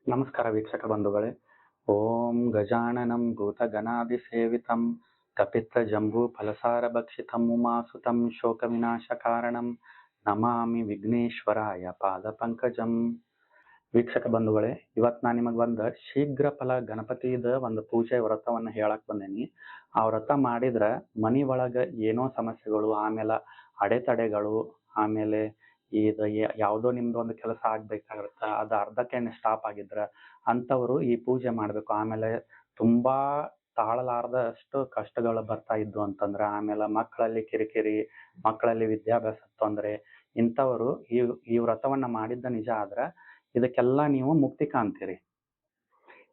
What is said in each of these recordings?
ನಮಸ್ಕಾರ ವೀಕ್ಷಕ ಬಂಧುಗಳೇ. ಓಂ ಗಜಾನನಂ ಭೂತಗಣಾಧಿಸೇವಿತಂ ಕಪಿತ್ತ ಜಂಬೂ ಫಲಸಾರ ಭಕ್ಷಿತಂ ಉಮಾಸುತಂ ಶೋಕ ವಿನಾಶ ಕಾರಣಂ ನಮಾಮಿ ವಿಘ್ನೇಶ್ವರಾಯ ಪಾದ ಪಂಕಜಂ. ವೀಕ್ಷಕ ಬಂಧುಗಳೇ, ಇವತ್ತು ನಾನು ನಿಮಗೆ ಒಂದು ಶೀಘ್ರ ಫಲ ಗಣಪತಿದ ಒಂದು ಪೂಜೆ ವ್ರತವನ್ನು ಹೇಳಕ್ ಬಂದೇನಿ. ಆ ವ್ರತ ಮಾಡಿದ್ರೆ ಮನಿ ಒಳಗ ಏನೋ ಸಮಸ್ಯೆಗಳು, ಆಮೇಲೆ ಅಡೆತಡೆಗಳು, ಆಮೇಲೆ ಇದು ಯಾವುದೋ ನಿಮ್ದು ಒಂದು ಕೆಲಸ ಆಗ್ಬೇಕಾಗತ್ತ, ಅದು ಅರ್ಧಕ್ಕೆ ಸ್ಟಾಪ್ ಆಗಿದ್ರ ಅಂತವರು ಈ ಪೂಜೆ ಮಾಡ್ಬೇಕು. ಆಮೇಲೆ ತುಂಬಾ ತಾಳಲಾರ್ದಷ್ಟು ಕಷ್ಟಗಳು ಬರ್ತಾ ಇದ್ವು ಅಂತಂದ್ರೆ, ಆಮೇಲೆ ಮಕ್ಕಳಲ್ಲಿ ಕಿರಿಕಿರಿ, ಮಕ್ಕಳಲ್ಲಿ ವಿದ್ಯಾಭ್ಯಾಸ ತೊಂದರೆ, ಇಂಥವರು ಈ ವ್ರತವನ್ನ ಮಾಡಿದ್ದ ನಿಜ ಆದ್ರೆ ಇದಕ್ಕೆಲ್ಲ ನೀವು ಮುಕ್ತಿ ಕಾಣ್ತೀರಿ.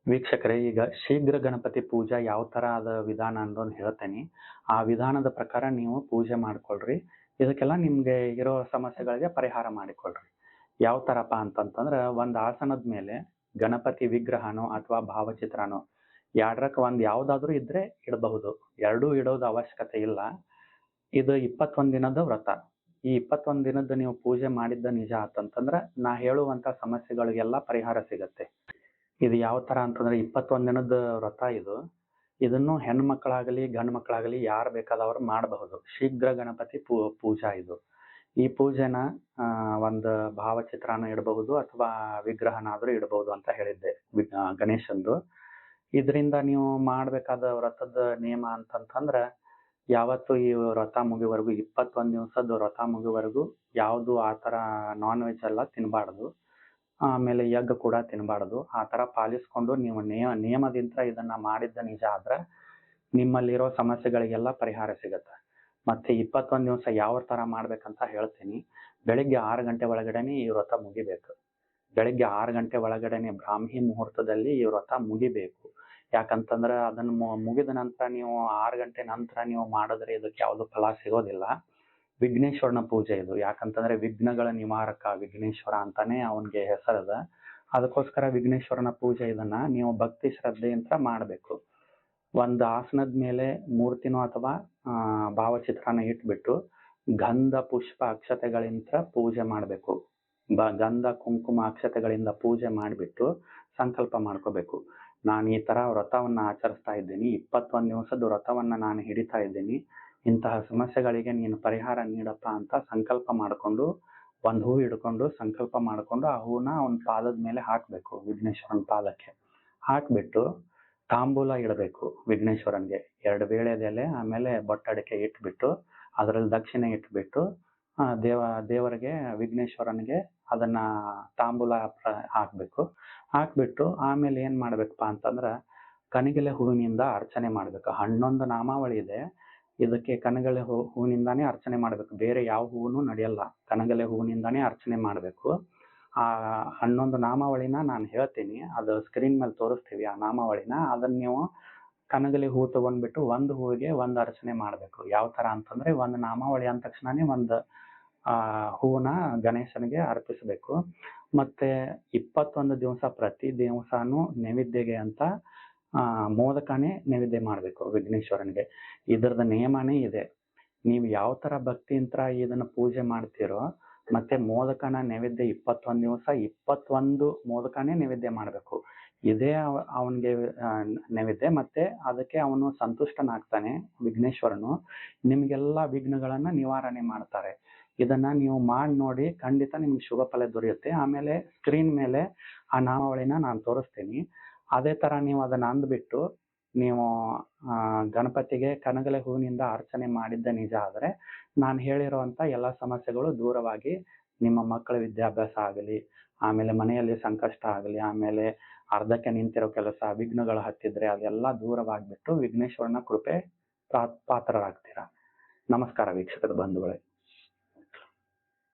ವೀಕ್ಷಕರೇ, ಈಗ ಶೀಘ್ರ ಗಣಪತಿ ಪೂಜಾ ಯಾವ ತರ ಅದ ವಿಧಾನ ಅನ್ನೋದು ಹೇಳ್ತೇನೆ. ಆ ವಿಧಾನದ ಪ್ರಕಾರ ನೀವು ಪೂಜೆ ಮಾಡ್ಕೊಳ್ರಿ. ಇದಕ್ಕೆಲ್ಲ ನಿಮ್ಗೆ ಇರೋ ಸಮಸ್ಯೆಗಳಿಗೆ ಪರಿಹಾರ ಮಾಡಿಕೊಳ್ರಿ. ಯಾವ ತರಪ್ಪ ಅಂತಂತಂದ್ರೆ, ಒಂದು ಆಸನದ ಮೇಲೆ ಗಣಪತಿ ವಿಗ್ರಹನೋ ಅಥವಾ ಭಾವಚಿತ್ರನೋ ಎರಡರಕ್ಕೆ ಒಂದು ಯಾವ್ದಾದ್ರು ಇದ್ರೆ ಇಡಬಹುದು. ಎರಡೂ ಇಡೋದು ಅವಶ್ಯಕತೆ ಇಲ್ಲ. ಇದು 21 ದಿನದ ವ್ರತ. ಈ 21 ದಿನದ ನೀವು ಪೂಜೆ ಮಾಡಿದ್ದ ನಿಜ ಆತಂತಂದ್ರೆ ನಾ ಹೇಳುವಂತ ಸಮಸ್ಯೆಗಳಿಗೆಲ್ಲ ಪರಿಹಾರ ಸಿಗತ್ತೆ. ಇದು ಯಾವ ತರ ಅಂತಂದ್ರೆ 21 ದಿನದ ವ್ರತ ಇದು. ಇದನ್ನು ಹೆಣ್ಣು ಮಕ್ಕಳಾಗಲಿ ಗಂಡು ಮಕ್ಕಳಾಗಲಿ ಯಾರು ಬೇಕಾದವರು ಮಾಡಬಹುದು. ಶೀಘ್ರ ಗಣಪತಿ ಪೂಜಾ ಇದು. ಈ ಪೂಜೆನ ಒಂದು ಭಾವಚಿತ್ರನ ಇಡಬಹುದು ಅಥವಾ ವಿಗ್ರಹನಾದ್ರೂ ಇಡಬಹುದು ಅಂತ ಹೇಳಿದ್ದೆ, ಗಣೇಶಂದು. ಇದರಿಂದ ನೀವು ಮಾಡಬೇಕಾದ ವ್ರತದ ನಿಯಮ ಅಂತಂತಂದ್ರೆ, ಯಾವತ್ತು ಈ ವ್ರತ ಮುಗಿವರೆಗೂ 21 ದಿವಸದ ವ್ರತ ಮುಗಿವರೆಗೂ ಯಾವುದು ಆ ತರ ನಾನ್ ವೆಜ್ ಎಲ್ಲ ತಿನ್ನಬಾರ್ದು. ಆಮೇಲೆ ಎಗ್ ಕೂಡ ತಿನ್ನಬಾರ್ದು. ಆ ತರ ಪಾಲಿಸ್ಕೊಂಡು ನೀವು ನಿಯಮದಿಂದ ಇದನ್ನ ಮಾಡಿದ್ದ ನಿಜ ಆದ್ರೆ ನಿಮ್ಮಲ್ಲಿರೋ ಸಮಸ್ಯೆಗಳಿಗೆಲ್ಲ ಪರಿಹಾರ ಸಿಗತ್ತೆ. ಮತ್ತೆ 21 ದಿವಸ ಯಾವ ತರ ಮಾಡ್ಬೇಕಂತ ಹೇಳ್ತೀನಿ. ಬೆಳಿಗ್ಗೆ 6 ಗಂಟೆ ಒಳಗಡೆನೆ ಈ ವ್ರತ ಮುಗಿಬೇಕು. ಬೆಳಿಗ್ಗೆ 6 ಗಂಟೆ ಒಳಗಡೆನೆ ಬ್ರಾಹ್ಮಿ ಮುಹೂರ್ತದಲ್ಲಿ ಈ ವ್ರತ ಮುಗಿಬೇಕು. ಯಾಕಂತಂದ್ರೆ ಅದನ್ನ ಮುಗಿದ ನಂತರ ನೀವು 6 ಗಂಟೆ ನಂತರ ನೀವು ಮಾಡಿದ್ರೆ ಇದಕ್ಕೆ ಯಾವ್ದು ಫಲ ಸಿಗೋದಿಲ್ಲ. ವಿಘ್ನೇಶ್ವರನ ಪೂಜೆ ಇದು. ಯಾಕಂತಂದ್ರೆ ವಿಘ್ನಗಳ ನಿವಾರಕ ವಿಘ್ನೇಶ್ವರ ಅಂತಾನೆ ಅವನ್ಗೆ ಹೆಸರದ. ಅದಕ್ಕೋಸ್ಕರ ವಿಘ್ನೇಶ್ವರನ ಪೂಜೆ ಇದನ್ನ ನೀವು ಭಕ್ತಿ ಶ್ರದ್ಧೆಯಿಂದ ಮಾಡಬೇಕು. ಒಂದು ಆಸನದ ಮೇಲೆ ಮೂರ್ತಿನೋ ಅಥವಾ ಭಾವಚಿತ್ರನ ಇಟ್ಬಿಟ್ಟು ಗಂಧ ಪುಷ್ಪ ಅಕ್ಷತೆಗಳಿಂದ ಪೂಜೆ ಮಾಡಬೇಕು. ಗಂಧ ಕುಂಕುಮ ಅಕ್ಷತೆಗಳಿಂದ ಪೂಜೆ ಮಾಡಿಬಿಟ್ಟು ಸಂಕಲ್ಪ ಮಾಡ್ಕೋಬೇಕು. ನಾನು ಈ ತರ ವ್ರತವನ್ನ ಆಚರಿಸ್ತಾ ಇದ್ದೀನಿ, 21 ದಿವಸದ ವ್ರತವನ್ನ ನಾನು ಹಿಡಿತಾ ಇದ್ದೀನಿ, ಇಂತಹ ಸಮಸ್ಯೆಗಳಿಗೆ ನೀನು ಪರಿಹಾರ ನೀಡಪ್ಪ ಅಂತ ಸಂಕಲ್ಪ ಮಾಡಿಕೊಂಡು ಒಂದು ಹೂ ಹಿಡ್ಕೊಂಡು ಸಂಕಲ್ಪ ಮಾಡಿಕೊಂಡು ಆ ಹೂನ ಅವನ ಪಾದದ ಮೇಲೆ ಹಾಕ್ಬೇಕು. ವಿಘ್ನೇಶ್ವರನ ಪಾದಕ್ಕೆ ಹಾಕ್ಬಿಟ್ಟು ತಾಂಬೂಲ ಇಡಬೇಕು. ವಿಘ್ನೇಶ್ವರನ್ಗೆ 2 ಬೇಳೆದೆಲೆ ಆಮೇಲೆ ಬೊಟ್ಟಡಿಕೆ ಇಟ್ಬಿಟ್ಟು ಅದರಲ್ಲಿ ದಕ್ಷಿಣೆ ಇಟ್ಬಿಟ್ಟು ದೇವರಿಗೆ ವಿಘ್ನೇಶ್ವರನ್ಗೆ ಅದನ್ನ ತಾಂಬೂಲ ಹಾಕ್ಬೇಕು. ಹಾಕ್ಬಿಟ್ಟು ಆಮೇಲೆ ಏನ್ ಮಾಡ್ಬೇಕಪ್ಪ ಅಂತಂದ್ರ ಕನಗಲೆ ಹೂವಿನಿಂದ ಅರ್ಚನೆ ಮಾಡ್ಬೇಕು. 11 ನಾಮಾವಳಿ ಇದೆ. ಇದಕ್ಕೆ ಕನಗಲೆ ಹೂವಿನಿಂದಾನೇ ಅರ್ಚನೆ ಮಾಡ್ಬೇಕು. ಬೇರೆ ಯಾವ ಹೂವನು ನಡೆಯಲ್ಲ. ಕನಗಲೆ ಹೂವಿನಿಂದಾನೇ ಅರ್ಚನೆ ಮಾಡ್ಬೇಕು. ಆ 11 ನಾಮಾವಳಿನ ನಾನು ಹೇಳ್ತೀನಿ, ಅದು ಸ್ಕ್ರೀನ್ ಮೇಲೆ ತೋರಿಸ್ತೀವಿ. ಆ ನಾಮಾವಳಿನ ಅದನ್ನ ನೀವು ಕನಗಲೆ ಹೂ ತಗೊಂಡ್ಬಿಟ್ಟು ಒಂದು ಹೂವಿಗೆ ಒಂದು ಅರ್ಚನೆ ಮಾಡ್ಬೇಕು. ಯಾವ ತರ ಅಂತಂದ್ರೆ, ಒಂದು ನಾಮಾವಳಿ ಅಂದ ತಕ್ಷಣನೇ ಒಂದು ಹೂವನ್ನ ಗಣೇಶನಿಗೆ ಅರ್ಪಿಸಬೇಕು. ಮತ್ತೆ 21 ದಿವಸ ಪ್ರತಿ ದಿವಸಾನು ನೈವೇದ್ಯಗೆ ಅಂತ ಮೋದಕನೇ ನೈವೇದ್ಯ ಮಾಡ್ಬೇಕು ವಿಘ್ನೇಶ್ವರನಿಗೆ. ಇದರದ ನಿಯಮನೇ ಇದೆ. ನೀವು ಯಾವ ತರ ಭಕ್ತಿಯಿಂದ ಇದನ್ನ ಪೂಜೆ ಮಾಡ್ತೀರೋ ಮತ್ತೆ ಮೋದಕನ ನೈವೇದ್ಯ 21 ದಿವಸ 21 ಮೋದಕನೇ ನೈವೇದ್ಯ ಮಾಡ್ಬೇಕು. ಇದೇ ಅವನಿಗೆ ನೈವೇದ್ಯ. ಮತ್ತೆ ಅದಕ್ಕೆ ಅವನು ಸಂತುಷ್ಟನಾಗ್ತಾನೆ ವಿಘ್ನೇಶ್ವರನು. ನಿಮ್ಗೆಲ್ಲ ವಿಘ್ನಗಳನ್ನ ನಿವಾರಣೆ ಮಾಡ್ತಾರೆ. ಇದನ್ನ ನೀವು ಮಾಡಿ ನೋಡಿ, ಖಂಡಿತ ನಿಮ್ಗೆ ಶುಭ ಫಲ ದೊರೆಯುತ್ತೆ. ಆಮೇಲೆ ಸ್ಕ್ರೀನ್ ಮೇಲೆ ಆ ನಾಮಾವಳಿನ ನಾನು ತೋರಿಸ್ತೀನಿ. ಅದೇ ತರ ನೀವು ಅದನ್ನ ಅಂದ್ಬಿಟ್ಟು ನೀವು ಗಣಪತಿಗೆ ಕನಗಲೆ ಹೂವಿನಿಂದ ಅರ್ಚನೆ ಮಾಡಿದ್ದ ನಿಜ ಆದ್ರೆ ನಾನು ಹೇಳಿರುವಂತ ಎಲ್ಲ ಸಮಸ್ಯೆಗಳು ದೂರವಾಗಿ ನಿಮ್ಮ ಮಕ್ಕಳ ವಿದ್ಯಾಭ್ಯಾಸ ಆಗಲಿ, ಆಮೇಲೆ ಮನೆಯಲ್ಲಿ ಸಂಕಷ್ಟ ಆಗಲಿ, ಆಮೇಲೆ ಅರ್ಧಕ್ಕೆ ನಿಂತಿರೋ ಕೆಲಸ ವಿಘ್ನಗಳು ಹತ್ತಿದ್ರೆ ಅದೆಲ್ಲ ದೂರವಾಗ್ಬಿಟ್ಟು ವಿಘ್ನೇಶ್ವರನ ಕೃಪೆ ಪಾತ್ರರಾಗ್ತೀರಾ. ನಮಸ್ಕಾರ ವೀಕ್ಷಕರ ಬಂಧುಗಳೇ.